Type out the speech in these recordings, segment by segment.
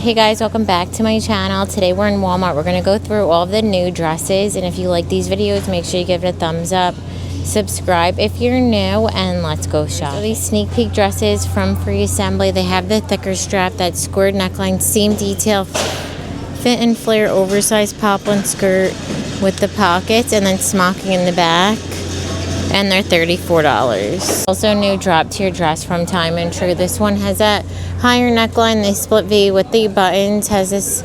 Hey guys, welcome back to my channel. Today we're in Walmart. We're going to go through all of the new dresses, and if you like these videos, make sure you give it a thumbs up, subscribe if you're new, and let's go shop. So these sneak peek dresses from Free Assembly, they have the thicker strap, that squared neckline, seam detail, fit and flare, oversized poplin skirt with the pockets, and then smocking in the back. And they're $34. Also new drop tier dress from Time and True. This one has that higher neckline, the split V with the buttons, has this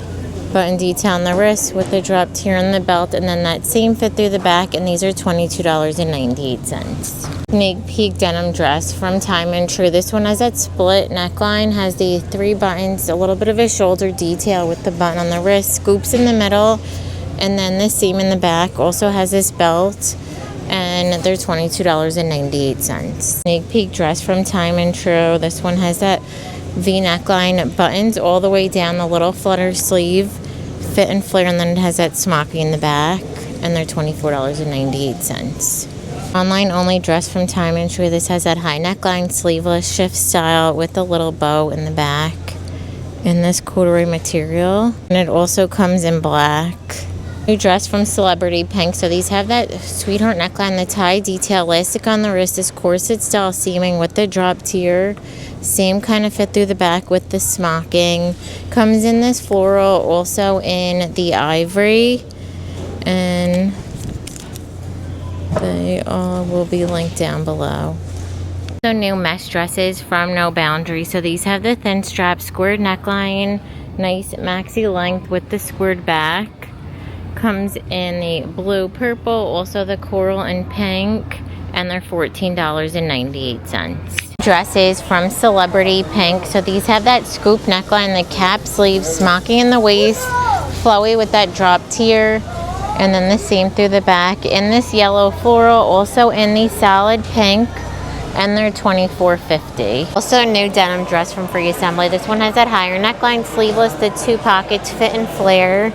button detail on the wrist with the drop tier on the belt, and then that same fit through the back, and these are $22.98. Sneak peek denim dress from Time and True. This one has that split neckline, has the 3 buttons, a little bit of a shoulder detail with the button on the wrist, scoops in the middle, and then the seam in the back. Also has this belt, and they're $22.98. Sneak peek dress from Time and True. This one has that V neckline, buttons all the way down, the little flutter sleeve, fit and flare, and then it has that smocking in the back, and they're $24.98. Online only dress from Time and True. This has that high neckline, sleeveless shift style with a little bow in the back in this corduroy material, and it also comes in black. New dress from Celebrity Pink. So these have that sweetheart neckline, the tie detail, elastic on the wrist, this corset style seaming with the drop tier, same kind of fit through the back with the smocking. Comes in this floral, also in the ivory, and they all will be linked down below. So new mesh dresses from No Boundaries. So these have the thin strap, squared neckline, nice maxi length with the squared back. Comes in the blue, purple, also the coral and pink, and they're $14.98. Dresses from Celebrity Pink. So these have that scoop neckline, the cap sleeve, smocking in the waist, flowy with that drop tier, and then the seam through the back in this yellow floral, also in the solid pink, and they're $24.50. Also a new denim dress from Free Assembly. This one has that higher neckline, sleeveless, the 2 pockets, fit and flare,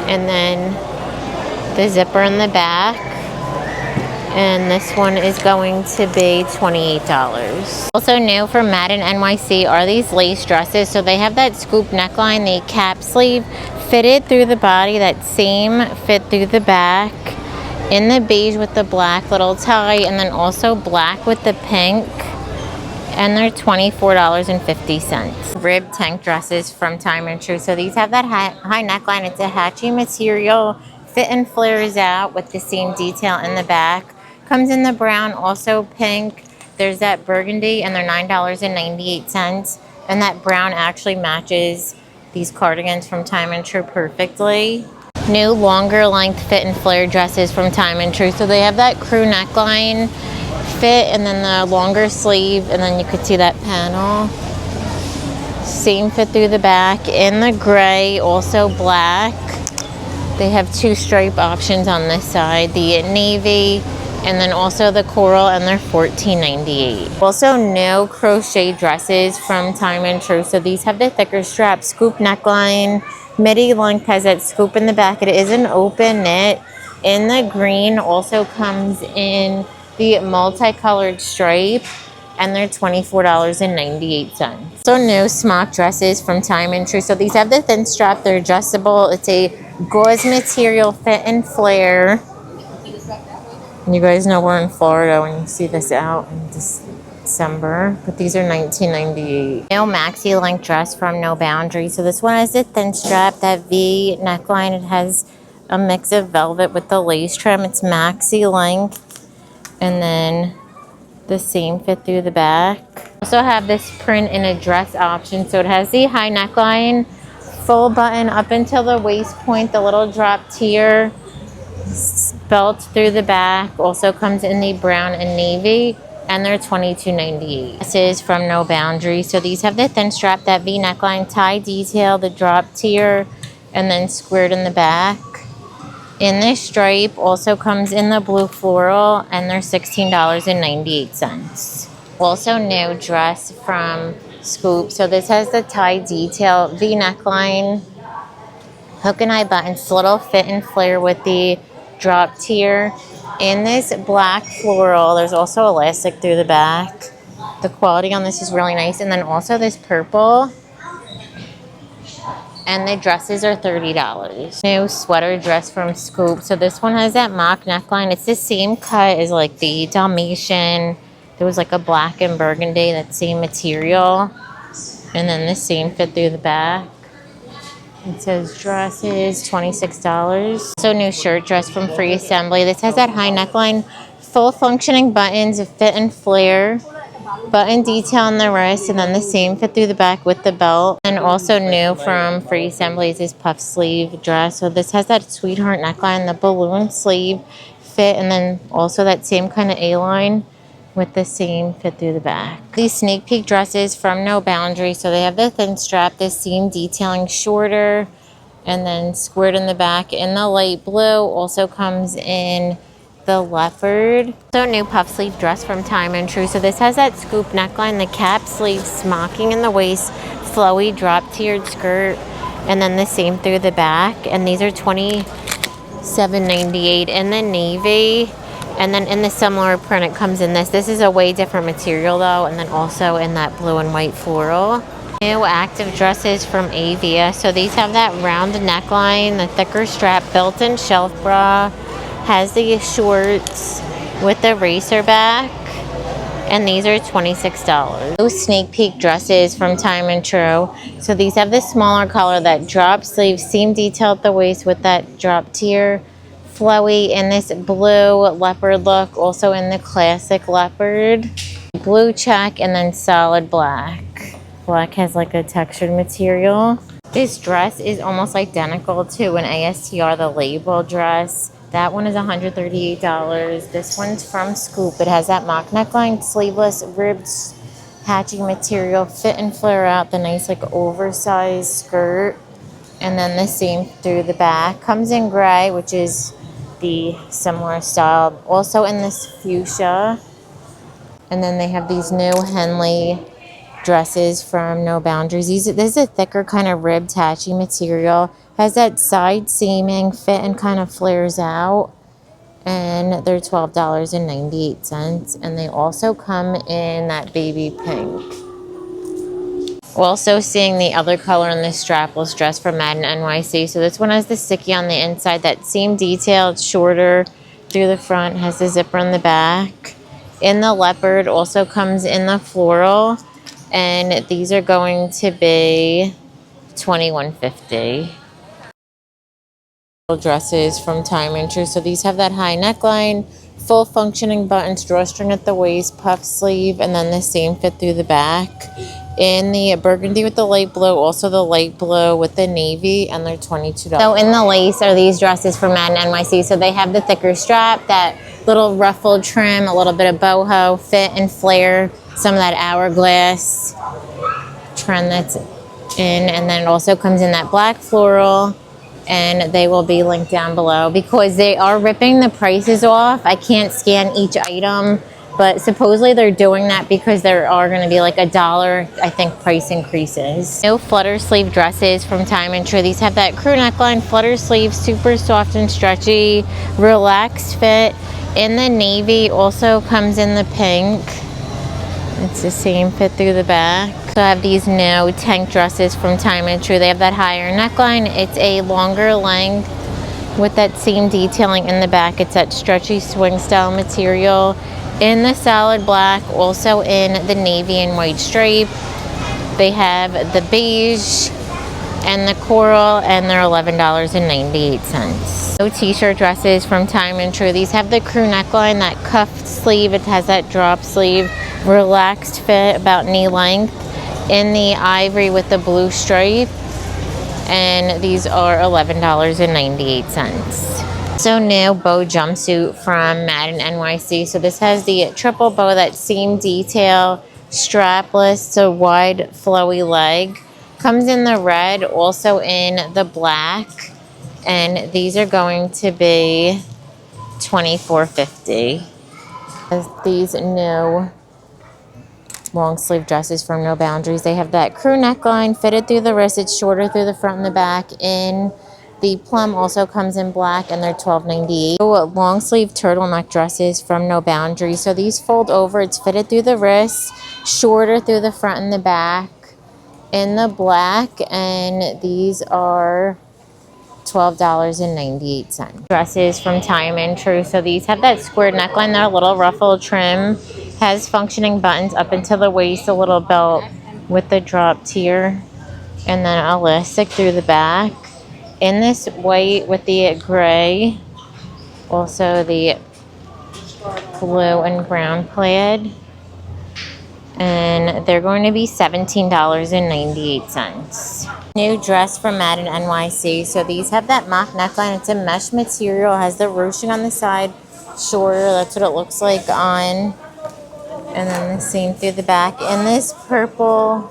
and then the zipper in the back, and this one is going to be $28. Also new from MADDEN NYC are these lace dresses. So they have that scoop neckline, the cap sleeve, fitted through the body, that same fit through the back, in the beige with the black little tie, and then also black with the pink, and they're $24.50. Rib tank dresses from Time and True. So these have that high neckline. It's a hatchy material. Fit and flares out with the same detail in the back. Comes in the brown, also pink. There's that burgundy, and they're $9.98. And that brown actually matches these cardigans from Time and True perfectly. New longer length fit and flare dresses from Time and True. So they have that crew neckline fit, and then the longer sleeve, and then you could see that panel, same fit through the back in the gray, also black. They have 2 stripe options on this side, the navy and then also the coral, and they're $14.98. Also new crochet dresses from Time and True. So these have the thicker strap, scoop neckline, midi length, has that scoop in the back. It is an open knit in the green, also comes in the multicolored stripe, and they're $24.98. So new smock dresses from Time and True. So these have the thin strap, they're adjustable. It's a gauze material, fit and flare. You guys know we're in Florida when you see this out in December, but these are $19.98. New maxi length dress from No Boundaries. So this one has the thin strap, that V neckline. It has a mix of velvet with the lace trim. It's maxi length, and then the same fit through the back. Also have this print in a dress option. So it has the high neckline, full button up until the waist point, the little drop tier, belt through the back. Also comes in the brown and navy, and they're $22.98. This is from No Boundaries. So these have the thin strap, that V neckline, tie detail, the drop tier, and then squared in the back. In this stripe, also comes in the blue floral, and they're $16.98. Also new dress from Scoop. So this has the tie detail, V neckline, hook and eye buttons, little fit and flare with the drop tier. In this black floral, there's also elastic through the back. The quality on this is really nice. And then also this purple And the dresses are $30. New sweater dress from Scoop. So this one has that mock neckline. It's the same cut as like the Dalmatian. There was like a black and burgundy, that same material. And then the same fit through the back. It says dresses, $26. So new shirt dress from Free Assembly. This has that high neckline, full functioning buttons, a fit and flare. Button detail on the wrist, and then the same fit through the back with the belt. And also new from Free Assembly is this puff sleeve dress. So this has that sweetheart neckline, the balloon sleeve fit, and then also that same kind of A-line with the same fit through the back. These sneak peek dresses from No Boundary. So they have the thin strap, the seam detailing shorter, and then squirt in the back in the light blue. Also comes in the leopard. So new puff sleeve dress from Time and True. So this has that scoop neckline, the cap sleeve smocking in the waist, flowy drop tiered skirt, and then the same through the back. And these are $27.98 in the navy. And then in the similar print, it comes in this. This is a way different material though, and then also in that blue and white floral. New active dresses from AVIA. So these have that round neckline, the thicker strap, built-in shelf bra, has the shorts with the racer back, and these are $26. Those sneak peek dresses from Time and True. So these have the smaller collar, that drop sleeve, seam detail at the waist with that drop tier, flowy in this blue leopard look, also in the classic leopard, blue check, and then solid black. Black has like a textured material. This dress is almost identical to an ASTR, the label dress. That one is $138. This one's from Scoop. It has that mock neckline, sleeveless, ribbed, hatching material, fit and flare out, the nice like oversized skirt, and then the same through the back. Comes in gray, which is the similar style. Also in this fuchsia. And then they have these new Henley dresses from No Boundaries. This is a thicker kind of ribbed hatchy material. Has that side seaming, fit and kind of flares out. And they're $12.98. And they also come in that baby pink. Also seeing the other color in this strapless dress from Madden NYC. So this one has the sticky on the inside, that seam detail. It's shorter through the front, has the zipper in the back. In the leopard, also comes in the floral. And these are going to be $21.50. Dresses from Time and True. So these have that high neckline, full functioning buttons, drawstring at the waist, puff sleeve, and then the same fit through the back. In the burgundy with the light blue, also the light blue with the navy, and they're $22. So in the lace are these dresses from Madden NYC. So they have the thicker strap, that little ruffled trim, a little bit of boho, fit and flare, some of that hourglass trend that's in, and then it also comes in that black floral, and they will be linked down below because they are ripping the prices off. I can't scan each item, but supposedly they're doing that because there are going to be like $1, I think, price increases. New flutter sleeve dresses from Time and True. These have that crew neckline, flutter sleeve, super soft and stretchy, relaxed fit. In the navy, also comes in the pink. It's the same fit through the back. So I have these new tank dresses from Time and True. They have that higher neckline. It's a longer length with that seam detailing in the back. It's that stretchy swing style material. In the solid black, also in the navy and white stripe. They have the beige and the coral, and they're $11.98. So t-shirt dresses from Time and True. These have the crew neckline, that cuffed sleeve. It has that drop sleeve, relaxed fit, about knee length, in the ivory with the blue stripe, and these are $11.98. So new bow jumpsuit from Madden NYC. So this has the triple bow, that seam detail, strapless, so wide flowy leg. Comes in the red, also in the black, and these are going to be $24.50. These new long sleeve dresses from No Boundaries. They have that crew neckline, fitted through the wrist. It's shorter through the front and the back. In the plum, also comes in black, and they're $12.98. Long sleeve turtleneck dresses from No Boundaries. So these fold over. It's fitted through the wrist, shorter through the front and the back. in the black, and these are $12.98. Dresses from Time and True. So these have that squared neckline. They're a little ruffled trim. Has functioning buttons up into the waist, a little belt with the drop tier, and then elastic through the back. In this white with the gray, also the blue and brown plaid. And they're going to be $17.98. New dress from Madden NYC. So these have that mock neckline. It's a mesh material. It has the ruching on the side, shorter. That's what it looks like on. And then the same through the back. And this purple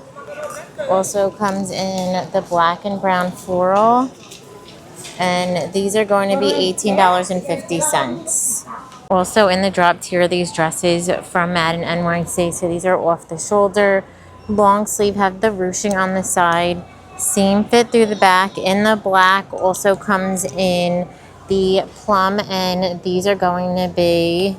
also comes in the black and brown floral. And these are going to be $18.50. Also in the drop tier, these dresses from Madden NYC. So these are off the shoulder, long sleeve, have the ruching on the side, seam fit through the back. In the black also comes in the plum, and these are going to be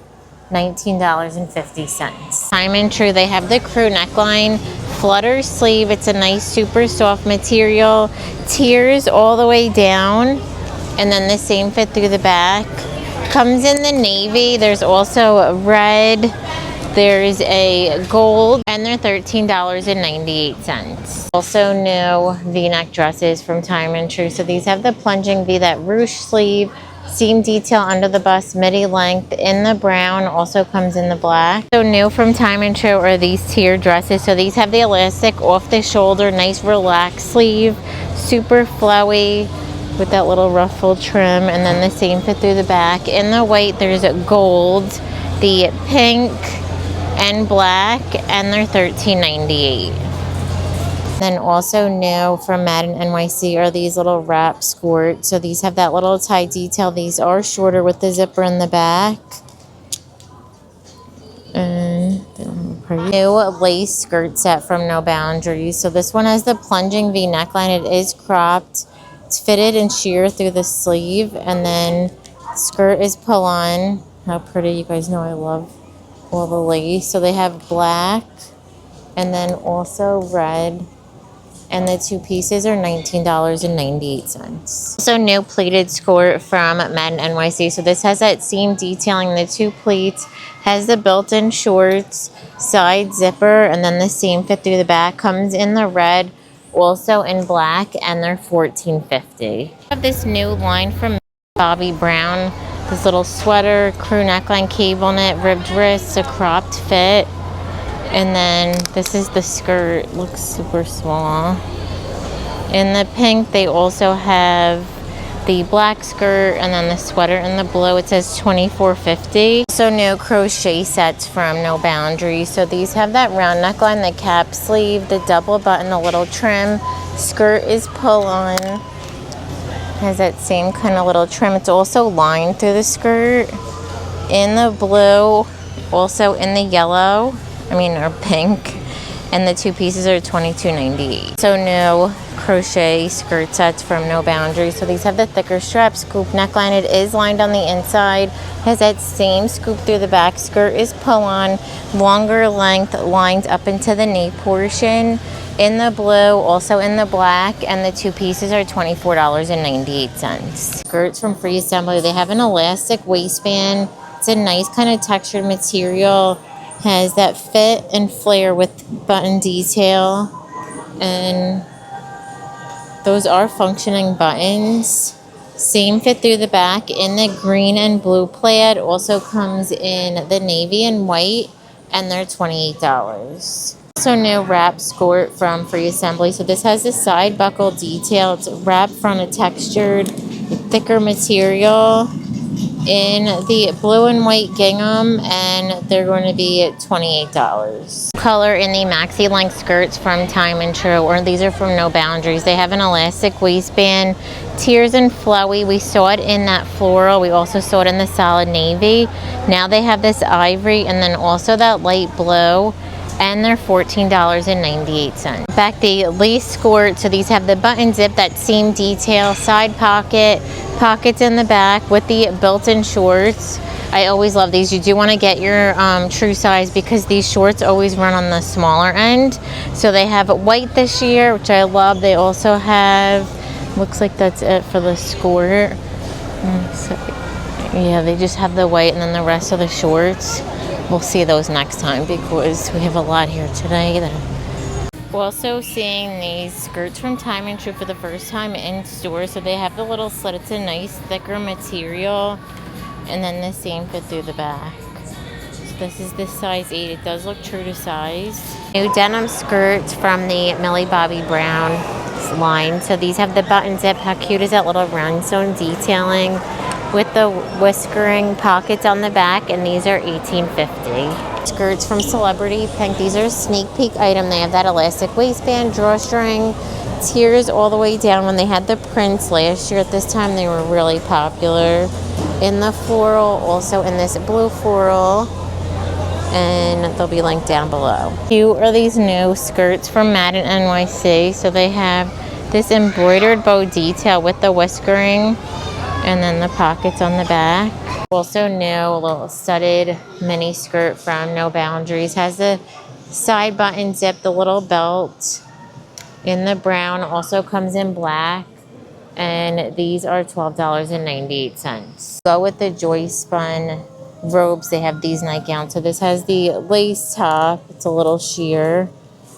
$19.50. Time and True, they have the crew neckline, flutter sleeve. It's a nice super soft material, tiers all the way down, and then the same fit through the back. Comes in the navy. There's also a red, there's a gold, and they're $13.98. Also new V-neck dresses from Time and True. So these have the plunging V, that ruche sleeve, seam detail under the bust, midi length in the brown, also comes in the black. So new from Time and True are these tier dresses. So these have the elastic off the shoulder, nice relaxed sleeve, super flowy, with that little ruffled trim, and then the same fit through the back. In the white, there's a gold, the pink, and black, and they're $13.98. Then also new from Madden NYC are these little wrap skirts. So these have that little tie detail. These are shorter with the zipper in the back. And new lace skirt set from No Boundaries. So this one has the plunging V neckline. It is cropped. It's fitted and sheer through the sleeve, and then skirt is pull on. How pretty. You guys know I love all the lace. So they have black and then also red, and the two pieces are $19.98. So new pleated skirt from Madden NYC. So this has that seam detailing, the two pleats, has the built-in shorts, side zipper, and then the seam fit through the back. Comes in the red, also in black, and they're $14.50. I have this new line from Bobbi Brown, this little sweater, crew neckline, cable knit, ribbed wrists, a cropped fit, and then this is the skirt. Looks super small. In the pink, they also have the black skirt, and then the sweater in the blue. It says $24.50. So new crochet sets from No Boundaries. So these have that round neckline, the cap sleeve, the double button, a little trim. Skirt is pull on. Has that same kind of little trim. It's also lined through the skirt. In the blue, also in the yellow, or pink. And the two pieces are $22.98. So new crochet skirt sets from No Boundaries. So these have the thicker strap, scoop neckline. It is lined on the inside. Has that same scoop through the back. Skirt is pull on, longer length, lined up into the knee portion. In the blue, also in the black, and the two pieces are $24.98. Skirts from Free Assembly. They have an elastic waistband. It's a nice kind of textured material. Has that fit and flare with button detail, and those are functioning buttons. Same fit through the back in the green and blue plaid. Also comes in the navy and white, and they're $28. Also new wrap skirt from Free Assembly. So this has the side buckle detail. It's wrapped from a textured, thicker material in the blue and white gingham, and they're going to be $28. Color in the maxi length skirts from Time and True, or these are from No Boundaries. They have an elastic waistband, tiers and flowy. We saw it in that floral. We also saw it in the solid navy. Now they have this ivory, and then also that light blue. and they're $14.98. Back the lace skirt, so these have the button zip, that seam detail, side pocket, pockets in the back with the built-in shorts. I always love these. You do want to get your true size because these shorts always run on the smaller end. So they have white this year, which I love. They also have, looks like that's it for the skirt. So, yeah, they just have the white and then the rest of the shorts. We'll see those next time because we have a lot here today. We're also seeing these skirts from Time and True for the first time in store. So they have the little slit. It's a nice thicker material. And then the same fit through the back. So this is the size 8. It does look true to size. New denim skirts from the Millie Bobby Brown line. So these have the button zip. How cute is that little rhinestone detailing with the whiskering pockets on the back, and these are $18.50. Skirts from Celebrity Pink. These are a sneak peek item. They have that elastic waistband, drawstring, tiers all the way down. When they had the prints last year at this time, they were really popular. In the floral, also in this blue floral, and they'll be linked down below. Here are these new skirts from MADDEN NYC. So they have this embroidered bow detail with the whiskering and then the pockets on the back. Also new, a little studded mini skirt from No Boundaries. Has the side button zip, the little belt in the brown, also comes in black. And these are $12.98. Go with the Joy Spun robes. They have these nightgowns. So this has the lace top. It's a little sheer.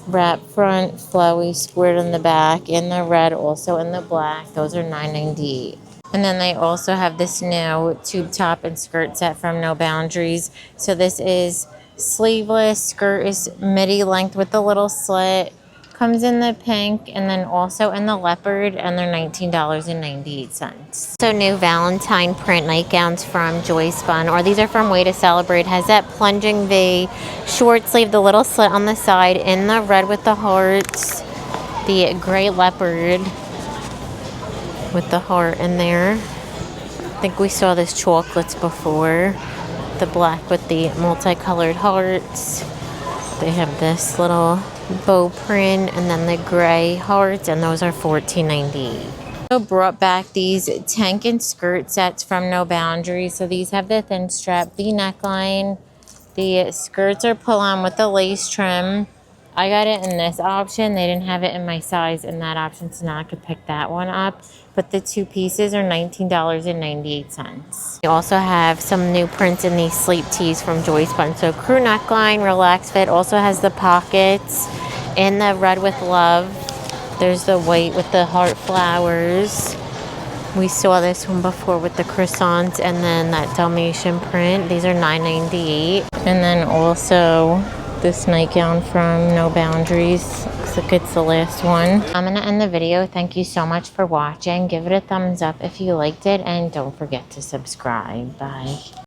Wrap front, flowy, squared in the back. In the red, also in the black. Those are $9.98. And then they also have this new tube top and skirt set from No Boundaries. So this is sleeveless. Skirt is midi length with the little slit. Comes in the pink and then also in the leopard, and they're $19.98. So new Valentine print nightgowns from Joy Spun, or these are from Way to Celebrate. Has that plunging V, short sleeve, the little slit on the side, in the red with the hearts, the gray leopard with the heart in there. I think we saw this chocolates before. The black with the multicolored hearts. They have this little bow print and then the gray hearts, and those are $14.98. So brought back these tank and skirt sets from No Boundaries. So these have the thin strap V neckline. The skirts are pull on with the lace trim. I got it in this option. They didn't have it in my size in that option, so now I could pick that one up. But the two pieces are $19.98. We also have some new prints in these sleep tees from Joy Spun. So crew neckline, relaxed fit, also has the pockets in the red with love. There's the white with the heart flowers. We saw this one before with the croissants and then that Dalmatian print. These are $9.98. And then also this nightgown from No Boundaries. Looks like it's the last one. I'm gonna end the video. Thank you so much for watching. Give it a thumbs up if you liked it, and don't forget to subscribe. Bye.